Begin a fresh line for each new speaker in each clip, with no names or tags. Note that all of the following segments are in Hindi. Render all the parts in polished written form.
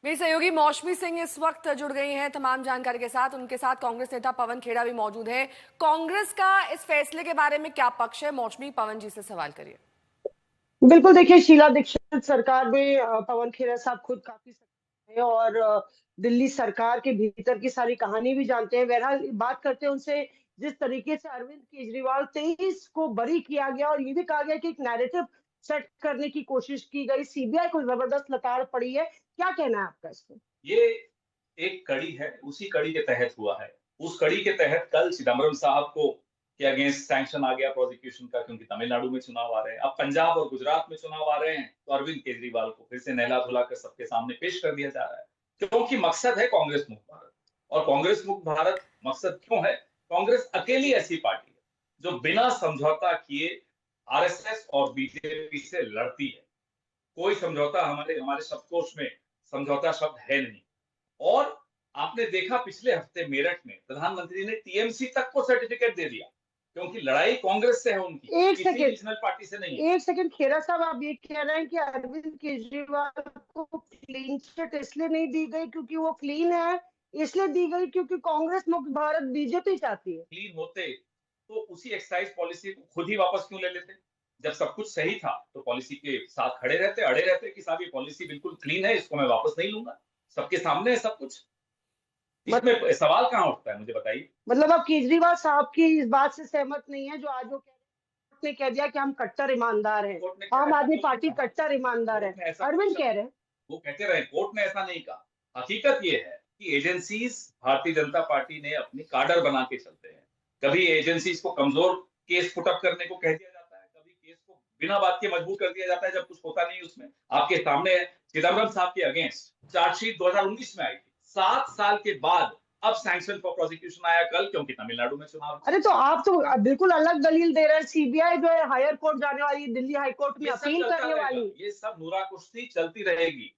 मेरी सहयोगी मौसमी सिंह इस वक्त जुड़ गई हैं तमाम जानकारी के साथ। उनके साथ कांग्रेस नेता पवन खेड़ा भी मौजूद हैं। कांग्रेस का इस फैसले के बारे में क्या पक्ष है? मौसमी, पवन जी से सवाल करिए।
बिल्कुल, देखिए शीला दीक्षित सरकार में पवन खेड़ा साहब खुद काफी सक्रिय हैं और दिल्ली सरकार के भीतर की सारी कहानी भी जानते हैं। बहरहाल बात करते हैं उनसे। जिस तरीके से अरविंद केजरीवाल 23 को बरी किया गया और ये भी कहा गया कि एक नैरेटिव सेट करने की कोशिश की गई, सीबीआई को जबरदस्त लताड़ पड़ी है, क्या कहना है आपका इस पे?
ये एक कड़ी है, उसी कड़ी के तहत हुआ है। उस कड़ी के तहत कल चिदम्बरम साहब को के अगेंस्ट सैंक्शन आ गया प्रोसिक्यूशन का, क्योंकि तमिलनाडु में चुनाव आ रहे हैं। अब पंजाब और गुजरात में चुनाव आ रहे हैं, तो अरविंद केजरीवाल को फिर से नहला धुलाकर सबके सामने पेश कर दिया जा रहा है, क्योंकि मकसद है कांग्रेस मुक्त भारत। और कांग्रेस मुक्त भारत मकसद क्यों है? कांग्रेस अकेली ऐसी पार्टी है जो बिना समझौता किए आरएसएस और बीजेपी से लड़ती है। कोई समझौता हमारे हमारे शब्दकोश में समझौता शब्द है नहीं। और आपने देखा पिछले हफ्ते मेरठ में प्रधानमंत्री ने टीएमसी तक को सर्टिफिकेट दे दिया, क्योंकि लड़ाई कांग्रेस से है उनकी,
एक
किसी
सेकेंड,
रीजनल पार्टी से नहीं है।
एक सेकेंड खेरा साहब, आप ये कह रहे हैं कि अरविंद केजरीवाल को क्लीन चिट इसलिए नहीं दी गई क्योंकि वो क्लीन है, इसलिए दी गई क्योंकि कांग्रेस मुक्त भारत बीजेपी चाहती है?
क्लीन होते तो उसी एक्साइज पॉलिसी को खुद ही वापस क्यों ले लेते? जब सब कुछ सही था तो पॉलिसी के साथ खड़े रहते, अड़े रहते कि साहब ये पॉलिसी बिल्कुल क्लीन है, इसको मैं वापस नहीं लूंगा। सबके सामने है सब कुछ,
मत,
इसमें सवाल कहाँ उठता है, मुझे बताइए।
मतलब आप केजरीवाल साहब की इस बात से सहमत नहीं है जो आज वो कह रहे हैं, कोर्ट ने कह दिया कि हम कट्टर ईमानदार हैं,
कोर्ट ने क्या
आम
ऐसा
आदमी
बोल
पार्टी
दिया?
कट्टर ईमानदार है,
कोर्ट ने ऐसा
अरविंद कह रहे हैं।
वो कहते रहे, कोर्ट ने ऐसा नहीं कहा। हकीकत ये है कि एजेंसीज भारतीय जनता पार्टी ने अपनी काडर बना के चलते हैं। कभी एजेंसीज को कमजोर केस पुटअप करने को कह दिया जाता है, कभी केस को बिना बात के मजबूर कर दिया जाता है जब कुछ होता नहीं उसमें। आपके सामने है, चिदम्बरम साहब के अगेंस्ट चार्जशीट 2019 में आई थी, 7 साल के बाद अब सैंक्शन फॉर प्रोसिक्यूशन आया कल, क्योंकि तमिलनाडु में चुनाव है।
अरे तो आप तो बिल्कुल अलग दलील दे रहे हैं। सीबीआई जो है हायर कोर्ट जाने वाली है, दिल्ली हाई कोर्ट में
ये सब
अपील
चलता
करने
रहेगा,
वाली।
ये सब नूरा कुश्ती चलती रहेगी।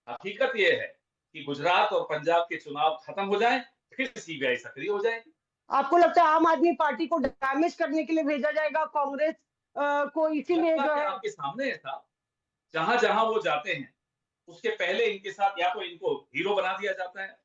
हकीकत ये है कि गुजरात और पंजाब के चुनाव खत्म हो जाएं, फिर सीबीआई सक्रिय हो जाएगी।
आपको लगता है आम आदमी पार्टी को डैमेज करने के लिए भेजा जाएगा कांग्रेस को, इसीलिए
लगता
जो
है
है?
आपके सामने है साहब, जहां जहां वो जाते हैं उसके पहले इनके साथ या तो इनको हीरो बना दिया जाता है,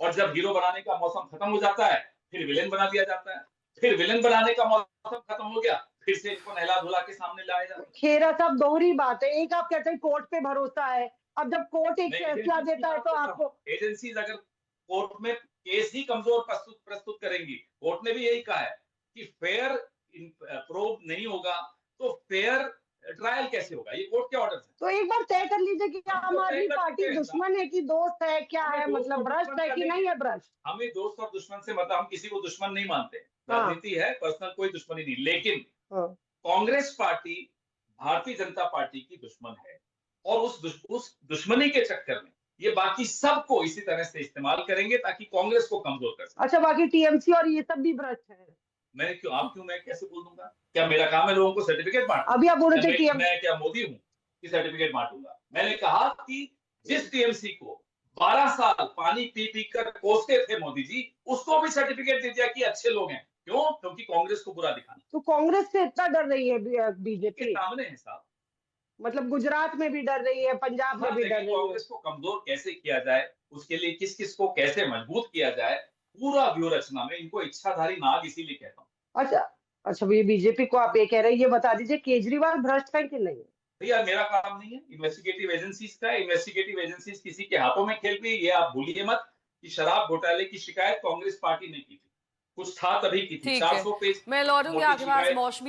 और जब हीरो बनाने का मौसम खत्म हो जाता है फिर विलेन बना दिया जाता है, फिर विलेन बनाने का मौसम खत्म हो गया फिर से इनको नहला धुला के सामने लाया जाता है।
खेरा साहब, दोहरी बात है। एक आप कहते हैं कोर्ट पे भरोसा है, अब जब कोर्ट एक
मैं
फैसला
एजेंसीज की
देता है
बात
तो
कर रहा हूँ।
आपको?
एजेंसीज अगर कोर्ट में केस ही कमजोर प्रस्तुत प्रस्तुत करेंगी, कोर्ट ने भी यही कहा है कि फेयर प्रोब नहीं होगा तो फेयर ट्रायल कैसे होगा? ये कोर्ट के ऑर्डर है।
तो एक बार तय कर लीजिए कि
हम
आम
तो तय
आदमी
कर
पार्टी
चुके हैं साहब।
दुश्मन है कि दोस्त है, क्या
हमें
है,
दोस्त
मतलब
और
भ्रष्ट
दुश्मन
है
का
कि
नहीं
नहीं
है,
है भ्रष्ट?
हमें दोस्त और दुश्मन से मतलब हम किसी को दुश्मन नहीं मानते।
हाँ,
राजनीति है, पर्सनल कोई दुश्मनी नहीं, लेकिन
हाँ।
कांग्रेस पार्टी भारतीय जनता पार्टी की दुश्मन है, और उस दुश्मनी के चक्कर में ये बाकी सबको इसी तरह से इस्तेमाल करेंगे ताकि कांग्रेस को कमजोर कर सके।
अच्छा, बाकी टीएमसी और ये सब भी भ्रष्ट है?
मैं कैसे बोल दूंगा? क्या मेरा काम है लोगों को सर्टिफिकेट बांटना?
अभी आप बोल
क्या
रहे थे टीएम
मैं क्या मोदी हूं कि सर्टिफिकेट बांटूंगा? मैंने कहा कि जिस टीएमसी को 12 साल पानी पी पी कर कोसते थे मोदी जी, उसको भी सर्टिफिकेट दे दिया कि अच्छे लोग हैं। क्यों? क्योंकि कांग्रेस को बुरा दिखाना।
तो कांग्रेस से इतना डर रही है
के
बीजेपी?
सामने है साहब।
मतलब गुजरात में भी डर रही है, पंजाब में
हर
भी
जगह
डर रही है?
कांग्रेस को कमजोर कैसे किया जाए, उसके लिए किस किस को कैसे मजबूत किया जाए, पूरा व्यूह रचना में इनको इच्छाधारी नाग इसीलिए कहता हूँ।
अच्छा, अच्छा, ये बीजेपी को आप ये कह रहे हैं, ये बता दीजिए केजरीवाल भ्रष्ट है कि नहीं?
भैया मेरा काम नहीं है, इन्वेस्टिगेटिव एजेंसीज का। इन्वेस्टिगेटिव एजेंसीज किसी के हाथों में खेल रही है, ये आप भूलिए मत कि शराब घोटाले की शिकायत कांग्रेस पार्टी ने की थी, कुछ था तभी की थी।
ठीक है,
400 पेज
मैं लौटूंगी
मोटी
आपके पास
शिकायत।
मौसमी।